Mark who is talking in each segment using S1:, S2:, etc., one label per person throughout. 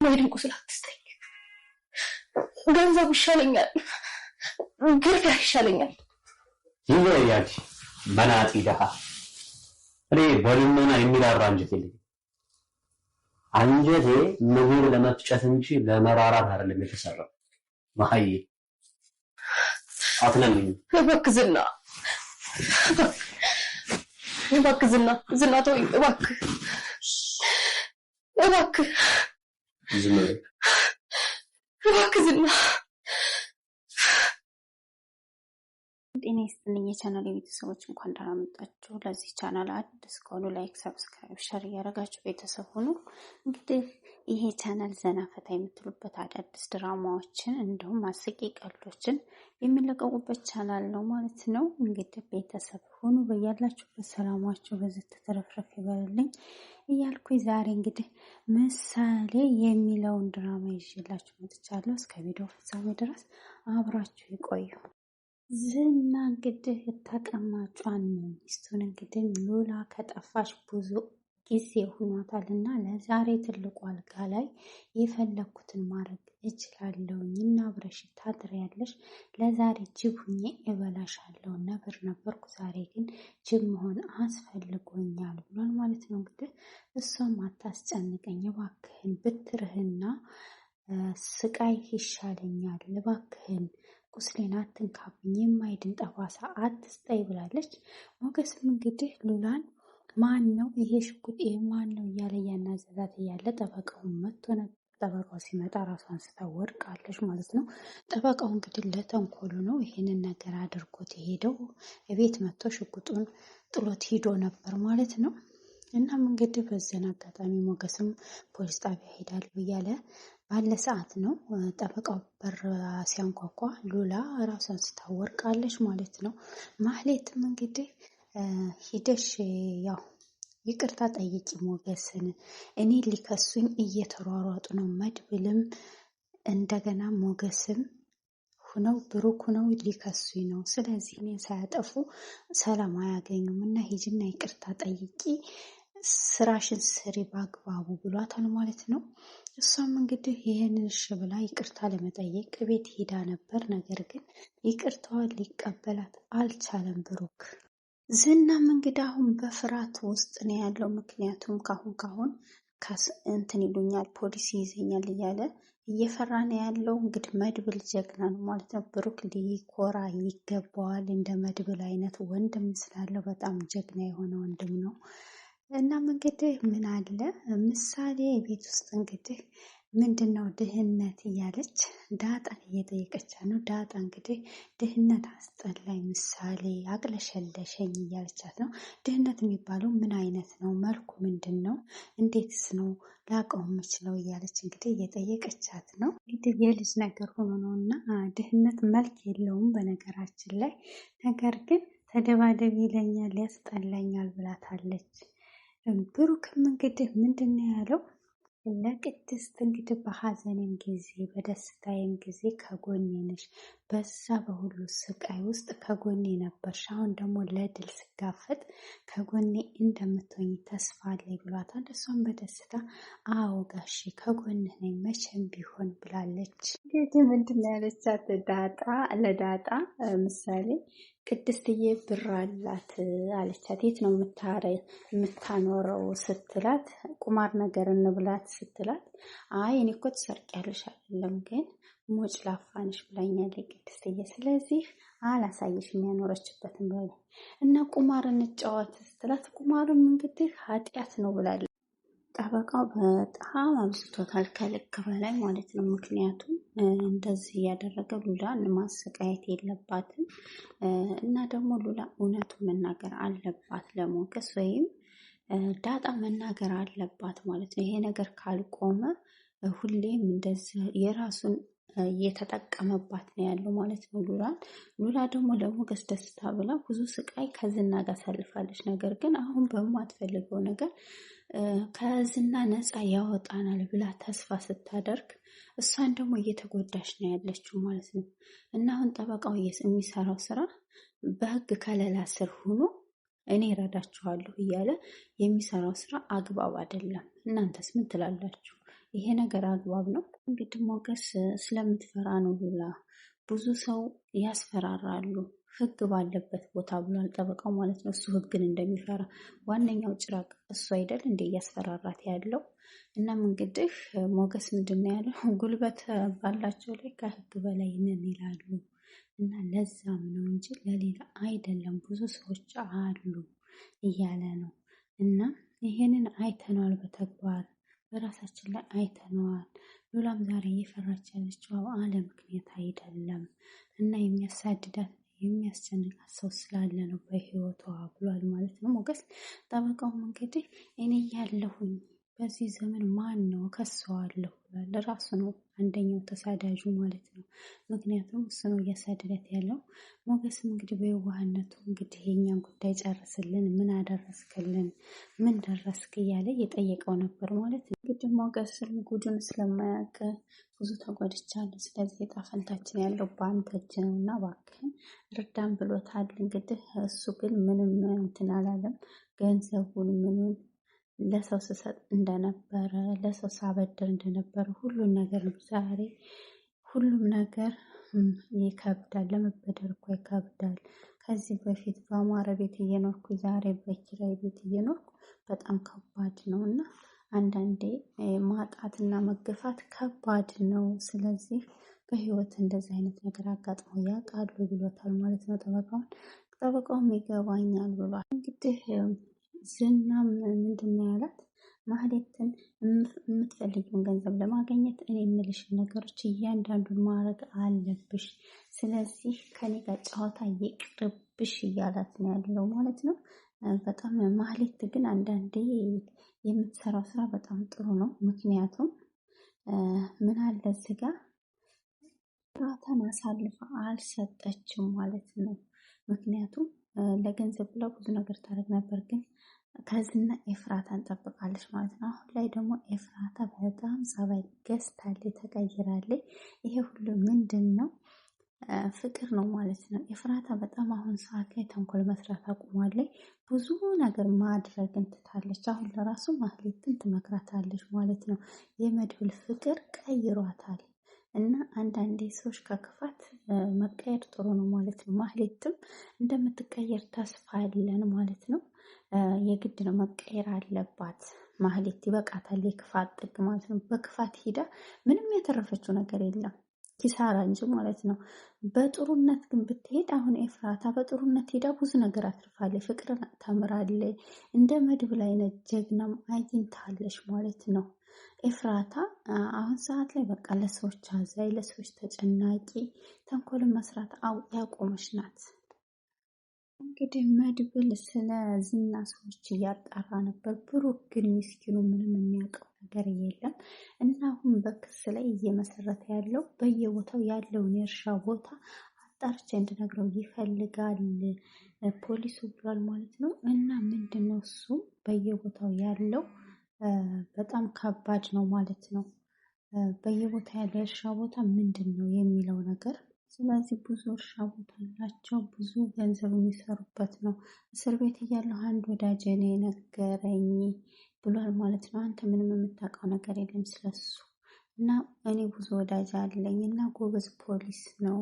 S1: ወይንም ቁስል አትስተኝ። ገንዘብ ይሻለኛል፣ ግርዳ ይሻለኛል።
S2: ይለያያል መናጢ ደሃ። እኔ በልመና የሚራራ አንጀት የለኝም። አንጀቴ ምግብ ለመፍጨት እንጂ ለመራራት አይደለም የተሰራው። ማህዬ አትለምኝ።
S1: እባክህ ዝና ተወኝ እባክህ
S2: ዝም በል
S1: እባክህ ዝና።
S3: ጤና ይስጥልኝ የቻናል ቤተሰቦች፣ እንኳን ደህና መጣችሁ። ለዚህ ቻናል አዲስ ከሆኑ ላይክ፣ ሰብስክራይብ፣ ሸር እያደረጋችሁ ቤተሰብ ሁኑ። እንግዲህ ይሄ ቻናል ዘና ፈታ የምትሉበት አዳዲስ ድራማዎችን እንዲሁም አስቂኝ ቀልዶችን የሚለቀቁበት ቻናል ነው ማለት ነው። እንግዲህ ቤተሰብ ሁኑ። በያላችሁበት ሰላማችሁ በዚህ ተተረፍረፍ ይበልልኝ እያልኩኝ ዛሬ እንግዲህ ምሳሌ የሚለውን ድራማ ይዤላችሁ መጥቻለሁ። እስከ ቪዲዮ ፍጻሜ ድረስ አብራችሁ ይቆዩ። ዝና እንግዲህ ተቀማጯን ሚስቱን እንግዲህ ሉላ ከጠፋሽ ብዙ ጊዜ ሆኗታል እና ለዛሬ ትልቁ አልጋ ላይ የፈለኩትን ማድረግ እችላለሁኝ እና አብረሽ ታድሪያለሽ። ለዛሬ ጅብ ሁኜ እበላሻለሁ። ነበርኩ፣ ዛሬ ግን ጅብ መሆን አስፈልጎኛል ብሏል ማለት ነው። እንግዲህ እሷም አታስጨንቀኝ እባክህን፣ ብትርህና ስቃይ ይሻለኛል፣ እባክህን ቁስሌን አትንካብኝ፣ የማይድን ጠባሳ አትስጠኝ ብላለች። ሞገስም እንግዲህ ሉላን ማን ነው ይሄ ሽጉጥ ማን ነው እያለ እያናዘዛት እያለ ጠበቃውን መጥቶ ነበር። ጠበቃው ሲመጣ ራሷን ስታወድቃለች ማለት ነው። ጠበቃው እንግዲህ ለተንኮሉ ነው ይሄንን ነገር አድርጎት የሄደው። ቤት መጥቶ ሽጉጡን ጥሎት ሂዶ ነበር ማለት ነው። እናም እንግዲህ በዚህን አጋጣሚ ሞገስም ፖሊስ ጣቢያ ሄዳለሁ እያለ ባለ ሰዓት ነው ጠበቃው በር ሲያንኳኳ ሉላ ራሷን ስታወርቃለች ማለት ነው። ማህሌትም እንግዲህ ሂደሽ ያው ይቅርታ ጠይቂ ሞገስን፣ እኔ ሊከሱኝ እየተሯሯጡ ነው፣ መድብልም እንደገና ሞገስም ሁነው ብሩክ ሁነው ሊከሱኝ ነው። ስለዚህ እኔን ሳያጠፉ ሰላም አያገኙም እና ሂጂና ይቅርታ ጠይቂ፣ ስራሽን ስሪ በአግባቡ ብሏታል ማለት ነው። እሷም እንግዲህ ይህንን እሺ ብላ ይቅርታ ለመጠየቅ ቤት ሄዳ ነበር። ነገር ግን ይቅርታዋን ሊቀበላት አልቻለም ብሩክ። ዝናም እንግዲህ አሁን በፍርሃት ውስጥ ነው ያለው። ምክንያቱም ካሁን እንትን ይሉኛል፣ ፖሊስ ይይዘኛል እያለ እየፈራ ነው ያለው። እንግዲህ መድብል ጀግና ነው ማለት ነው። ብሩክ ሊኮራ ይገባዋል። እንደ መድብል አይነት ወንድም ስላለው በጣም ጀግና የሆነ ወንድም ነው። እናም እንግዲህ ምን አለ ምሳሌ ቤት ውስጥ እንግዲህ ምንድነው ድህነት እያለች ዳጣን እየጠየቀች ነው። ዳጣ እንግዲህ ድህነት አስጠላኝ ምሳሌ አቅለሸለሸኝ እያለቻት ነው። ድህነት የሚባለው ምን አይነት ነው? መልኩ ምንድን ነው? እንዴትስ ነው ላቀው የምችለው? እያለች እንግዲህ እየጠየቀቻት ነው። እንግዲህ የልጅ ነገር ሆኖ ነው እና ድህነት መልክ የለውም በነገራችን ላይ። ነገር ግን ተደባደብ ይለኛል ያስጠላኛል ብላታለች። ብሩክም እንግዲህ ምንድን ነው ያለው ለቅድስት እንግዲህ በሀዘኔም ጊዜ በደስታዬም ጊዜ ከጎኔ ነሽ፣ በዛ በሁሉ ስቃይ ውስጥ ከጎኔ ነበርሽ፣ አሁን ደግሞ ለድል ስጋፈጥ ከጎኔ እንደምትሆኝ ተስፋ አለኝ ብሏታል። እሷም በደስታ አዎ ጋሺ ከጎንህ ነኝ መቼም ቢሆን ብላለች። እንግዲህ ምንድን ነው ያለቻት ለዳጣ ምሳሌ ቅድስትዬ ብር አላት አለቻት። የት ነው የምታኖረው ስትላት፣ ቁማር ነገር እንብላት ስትላት፣ አይ እኔ እኮ ትሰርቂያለሽ አይደለም ግን ሞጭ ላፋንሽ ብላኛለች ቅድስትዬ፣ ስለዚህ አላሳይሽም ያኖረችበትን ብላ እና ቁማር እንጫወት ስትላት፣ ቁማርም እንግዲህ ኃጢአት ነው ብላለች። ጠበቃው በጣም አብዝቶታል ከልክ በላይ ማለት ነው። ምክንያቱም እንደዚህ ያደረገ ሉላን ማሰቃየት የለባትም እና ደግሞ ሉላ እውነቱ መናገር አለባት ለሞገስ፣ ወይም ዳጣ መናገር አለባት ማለት ነው። ይሄ ነገር ካልቆመ ሁሌም እንደዚህ የራሱን እየተጠቀመባት ነው ያለው ማለት ነው ሉላ ደግሞ ለሞገስ ደስታ ብላ ብዙ ስቃይ ከዝና ጋር ሳልፋለች። ነገር ግን አሁን በማትፈልገው ነገር ከዝና ነፃ ያወጣናል ብላ ተስፋ ስታደርግ እሷን ደግሞ እየተጎዳች ነው ያለችው ማለት ነው። እና አሁን ጠበቃው የሚሰራው ስራ በህግ ከለላ ስር ሆኖ እኔ እረዳችኋለሁ እያለ የሚሰራው ስራ አግባብ አይደለም። እናንተስ ምን ትላላችሁ? ይሄ ነገር አግባብ ነው? እንግዲህ ሞገስ ስለምትፈራ ነው ብላ ብዙ ሰው ያስፈራራሉ። ህግ ባለበት ቦታ ብሏል ጠበቃው ማለት ነው። እሱ ህግን እንደሚፈራ ዋነኛው ጭራቅ እሱ አይደል እንዴ እያስፈራራት ያለው? እናም እንግዲህ ሞገስ ምንድን ነው ያለው? ጉልበት ባላቸው ላይ ከህግ በላይ ነን ይላሉ። እና ለዛም ነው እንጂ ለሌላ አይደለም፣ ብዙ ሰዎች አሉ እያለ ነው። እና ይሄንን አይተነዋል፣ በተግባር በራሳችን ላይ አይተነዋል። ሉላም ዛሬ እየፈራች ያለችው አለ ምክንያት አይደለም እና የሚያሳድዳት የሚያስጨንቃት ሰው ስላለ ነው በህይወቷ ብሏል ማለት ነው ሞገስ። ጠበቃውም እንግዲህ እኔ ያለሁኝ በዚህ ዘመን ማን ነው ከሰዋለሁ ብሏል። ራሱ ነው አንደኛው ተሳዳጁ ማለት ነው። ምክንያቱም እሱ ነው እያሳደዳት ያለው። ሞገስም እንግዲህ በየዋህነቱ እንግዲህ የኛን ጉዳይ ጨርስልን፣ ምን አደረስክልን፣ ምን ደረስክ እያለ እየጠየቀው ነበር ማለት ነው። እንግዲህ ሞገስም ጉዱን ስለማያውቅ ብዙ ተጎድቻለሁ፣ ስለዚህ ዕጣ ፈንታችን ያለው በአንተ እጅ ነው እና እባክህን እርዳን ብሎታል። እንግዲህ እሱ ግን ምንም እንትን አላለም። ገንዘቡን ምኑን ለሰው ስሰጥ እንደነበረ ለሰው ሳበድር እንደነበረ ሁሉን ነገር ዛሬ ሁሉም ነገር ይከብዳል። ለመበደር እኮ ይከብዳል። ከዚህ በፊት በአማረ ቤት እየኖርኩ ዛሬ በኪራይ ቤት እየኖርኩ በጣም ከባድ ነው እና አንዳንዴ ማጣትና መገፋት ከባድ ነው። ስለዚህ በህይወት እንደዚህ አይነት ነገር አጋጥሞ ያውቃሉ ብሎታል ማለት ነው ጠበቃውን። ጠበቃውም ይገባኛል ብሏል። እንግዲህ ዝናም ምንድን ነው ያላት? ማህሌትን የምትፈልጊውን ገንዘብ ለማግኘት እኔ የምልሽን ነገሮች እያንዳንዱን ማድረግ አለብሽ። ስለዚህ ከኔ ጋር ጨዋታ ይቅርብሽ እያላት ነው ያለው ማለት ነው። በጣም ማህሌት ግን አንዳንዴ የምትሰራው ስራ በጣም ጥሩ ነው። ምክንያቱም ምን አለ እዚህ ጋር ራቷን አሳልፋ አልሰጠችም ማለት ነው። ምክንያቱም ለገንዘብ ብላ ብዙ ነገር ታደርግ ነበር፣ ግን ከዝና ኤፍራታን ጠብቃለች ማለት ነው። አሁን ላይ ደግሞ ኤፍራታ በጣም ጸባይ ገዝታለች፣ ተቀይራለች። ይሄ ሁሉ ምንድን ነው? ፍቅር ነው ማለት ነው። ኤፍራታ በጣም አሁን ሰዓት ላይ ተንኮል መስራት አቁማለች። ብዙ ነገር ማድረግን ትታለች። አሁን ለራሱ ማህሌትን ትመክራታለች ማለት ነው። የመድብል ፍቅር ቀይሯታል። እና አንዳንዴ ሰዎች ከክፋት መቀየር ጥሩ ነው ማለት ነው። ማህሌትም እንደምትቀየር ተስፋ አለን ማለት ነው። የግድ ነው መቀየር አለባት ማህሌት። ይበቃታል የክፋት ጥግ ማለት ነው። በክፋት ሂዳ ምንም ያተረፈችው ነገር የለም ኪሳራ እንጂ ማለት ነው። በጥሩነት ግን ብትሄድ አሁን ኤፍራታ በጥሩነት ሄዳ ብዙ ነገር አትርፋለች። ፍቅርን ተምራለች። እንደ መድብል አይነት ጀግናም አግኝታለች ማለት ነው። ኤፍራታ አሁን ሰዓት ላይ በቃ ለሰዎች አዛኝ፣ ለሰዎች ተጨናቂ፣ ተንኮልን መስራት ያቆመች ናት። እንግዲህ መድብል ስለ ዝና ሰዎች እያጣራ ነበር። ብሩክ ግን ምስኪኑ ምንም የሚያውቀው ነገር የለም እና አሁን በክስ ላይ እየመሰረተ ያለው በየቦታው ያለውን የእርሻ ቦታ አጣርቼ እንድነግረው ይፈልጋል ፖሊሱ ብሏል ማለት ነው። እና ምንድነው እሱ በየቦታው ያለው በጣም ከባድ ነው ማለት ነው። በየቦታ ያለ እርሻ ቦታ ምንድን ነው የሚለው ነገር። ስለዚህ ብዙ እርሻ ቦታ አላቸው፣ ብዙ ገንዘብ የሚሰሩበት ነው። እስር ቤት እያለሁ አንድ ወዳጅ እኔ ነገረኝ ብሏል ማለት ነው። አንተ ምንም የምታውቀው ነገር የለም ስለሱ እና እኔ ብዙ ወዳጅ አለኝ እና ጎበዝ ፖሊስ ነው፣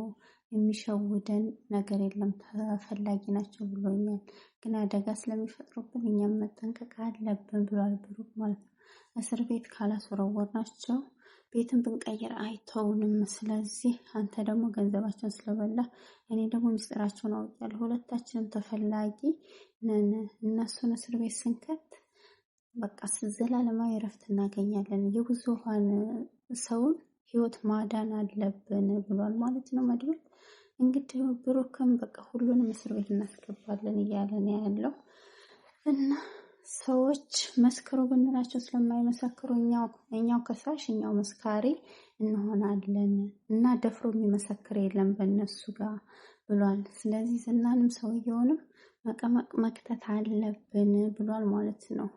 S3: የሚሸውደን ነገር የለም፣ ተፈላጊ ናቸው ብሎኛል። ግን አደጋ ስለሚፈጥሩብን እኛም መጠንቀቅ አለብን ብሏል ብሩክ ማለት ነው። እስር ቤት ካላስወረወርናቸው ቤትን ብንቀይር አይተውንም። ስለዚህ አንተ ደግሞ ገንዘባቸውን ስለበላ እኔ ደግሞ ምስጢራቸውን አውቄያለሁ። ሁለታችንም ተፈላጊ ነን። እነሱን እስር ቤት ስንከት በቃ ዘላለማዊ እረፍት እናገኛለን። የብዙሃን ሰውን ህይወት ማዳን አለብን ብሏል ማለት ነው መድብል። እንግዲህ ብሩክም በቃ ሁሉንም እስር ቤት እናስገባለን እያለ ነው ያለው እና ሰዎች መስክሩ ብንላቸው ስለማይመሰክሩ እኛው ከሳሽ እኛው መስካሪ እንሆናለን እና ደፍሮ የሚመሰክር የለም በእነሱ ጋር ብሏል። ስለዚህ ዝናንም ሰውየውንም መቀመቅ መክተት አለብን ብሏል ማለት ነው።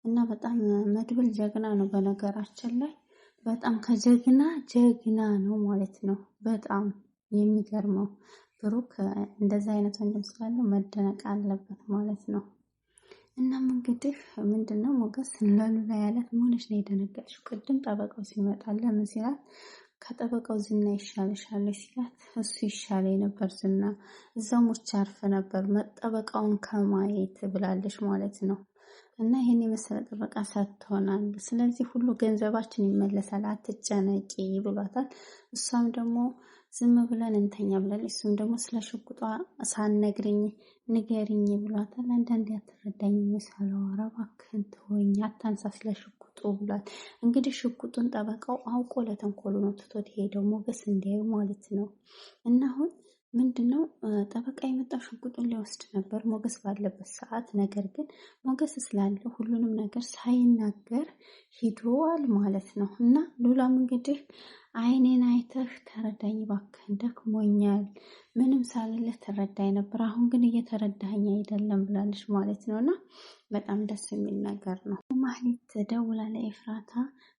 S3: እና በጣም መድብል ጀግና ነው በነገራችን ላይ በጣም ከጀግና ጀግና ነው ማለት ነው። በጣም የሚገርመው ብሩክ እንደዚህ አይነት ወንድም ስላለው መደነቅ አለበት ማለት ነው። እናም እንግዲህ ምንድነው ሞገስ ለሉላ ያላት መሆንሽ ነው የደነገጥሽው? ቅድም ጠበቃው ሲመጣ ለምን ሲላት ከጠበቃው ዝና ይሻልሻል ሲላት እሱ ይሻል ነበር ዝና እዛው ሞች አርፈ ነበር መጠበቃውን ከማየት ብላለች ማለት ነው። እና ይሄን የመሰለ ጠበቃ ሰጥቶናል። ስለዚህ ሁሉ ገንዘባችን ይመለሳል አትጨነቂ ብሏታል። እሷም ደግሞ ዝም ብለን እንተኛ ብላለች። እሱም ደግሞ ስለ ሽጉጧ ሳትነግሪኝ ንገሪኝ ብሏታል። አንዳንዴ አትረዳኝ ሳላወራ እባክህን ተወኝ አታንሳ ስለ ሽጉጡ ብሏል። እንግዲህ ሽጉጡን ጠበቃው አውቆ ለተንኮሉ ነው ትቶት ሄደው ሞገስ እንዲያዩ ማለት ነው። እና አሁን ምንድነው ጠበቃ የመጣው ሽጉጡን ሊወስድ ነበር ሞገስ ባለበት ሰዓት። ነገር ግን ሞገስ ስላለ ሁሉንም ነገር ሳይናገር ሂዷል ማለት ነው። እና ሉላም እንግዲህ አይኔን አይተህ ተረዳኝ እባክህን ደክሞኛል፣ ምንም ሳልልህ ተረዳኝ ነበር፣ አሁን ግን እየተረዳኸኝ አይደለም ብላለች ማለት ነው። እና በጣም ደስ የሚል ነገር ነው። ማህሌት ደውላ ለኤፍራታ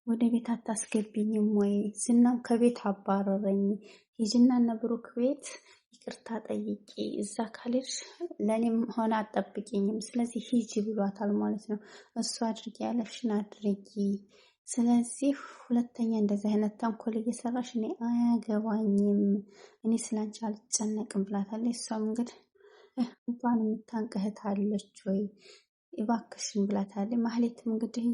S3: ወደ ቤት አታስገቢኝም ወይ? ዝናም ከቤት አባረረኝ፣ ሂጂና እነ ብሩክ ቤት ይቅርታ ጠይቂ፣ እዛ ካልሄድሽ ለእኔም ሆነ አጠብቂኝም፣ ስለዚህ ሂጂ ብሏታል ማለት ነው። እሱ አድርጊ ያለሽን አድርጊ፣ ስለዚህ ሁለተኛ እንደዚህ አይነት ተንኮል እየሰራሽ እኔ አያገባኝም፣ እኔ ስላንቺ አልጨነቅም ብላታለች። እሷም እንግዲህ እንኳን የምታንቅ እህት አለች ወይ እባክሽን ብላታለች። ማህሌትም እንግዲህ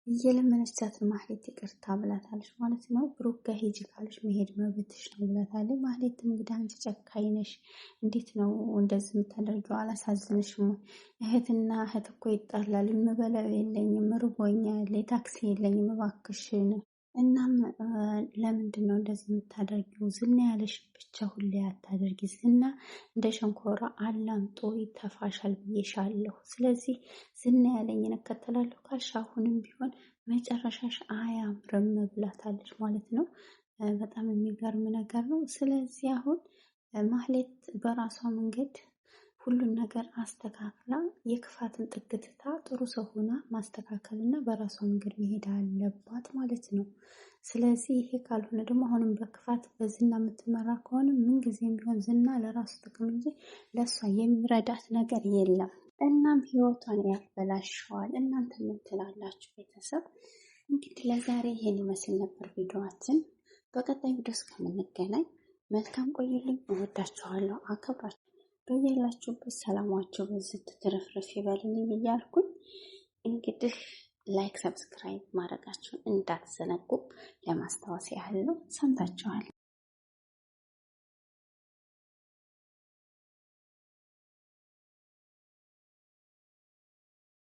S3: እየለመነቻት ማህሌት ይቅርታ ብላታለች ማለት ነው። ብሩክ ጋር ሂጂ ካለች መሄድ መብትሽ ነው ብላታለች። ማህሌትም እንግዲህ አንቺ ጨካኝ ነሽ፣ እንዴት ነው እንደዚህ የምታደርገው? አላሳዝንሽም? እህትና እህት እኮ ይጣላል። የምበላው የለኝም፣ ርቦኛል፣ ታክሲ የለኝም፣ እባክሽን። እናም ለምንድን ነው እንደዚህ የምታደርጊው? ዝና ያለሽ ብቻ ሁሌ አታደርጊ። ዝና እንደ ሸንኮራ አላምጦ ይተፋሻል ብዬሻለሁ። ስለዚህ ዝና ያለኝን እከተላለሁ ካልሽ አሁንም ቢሆን መጨረሻሽ አያምርም ብላታለች ማለት ነው። በጣም የሚገርም ነገር ነው። ስለዚህ አሁን ማህሌት በራሷ መንገድ ሁሉን ነገር አስተካክላ የክፋትን ጥግትታ ጥሩ ሰው ሆና ማስተካከል እና በራሷ መንገድ መሄድ አለባት ማለት ነው። ስለዚህ ይሄ ካልሆነ ደግሞ አሁንም በክፋት በዝና የምትመራ ከሆነ ምንጊዜም ቢሆን ዝና ለራሱ ጥቅም እንጂ ለእሷ የሚረዳት ነገር የለም። እናም ህይወቷን ያበላሸዋል። እናንተ ምን ትላላችሁ ቤተሰብ? እንግዲህ ለዛሬ ይሄን ይመስል ነበር ቪዲዮአችን። በቀጣይ ቪዲዮ እስከምንገናኝ መልካም ቆዩልኝ። እወዳችኋለሁ፣ አከብራችሁ በያላችሁበት ሰላማችሁ ብዝት ትርፍርፍ ይበልልኝ እያልኩኝ እንግዲህ ላይክ ሰብስክራይብ ማድረጋችሁን እንዳትዘነጉ ለማስታወስ ያህል ነው። ሰምታችኋል።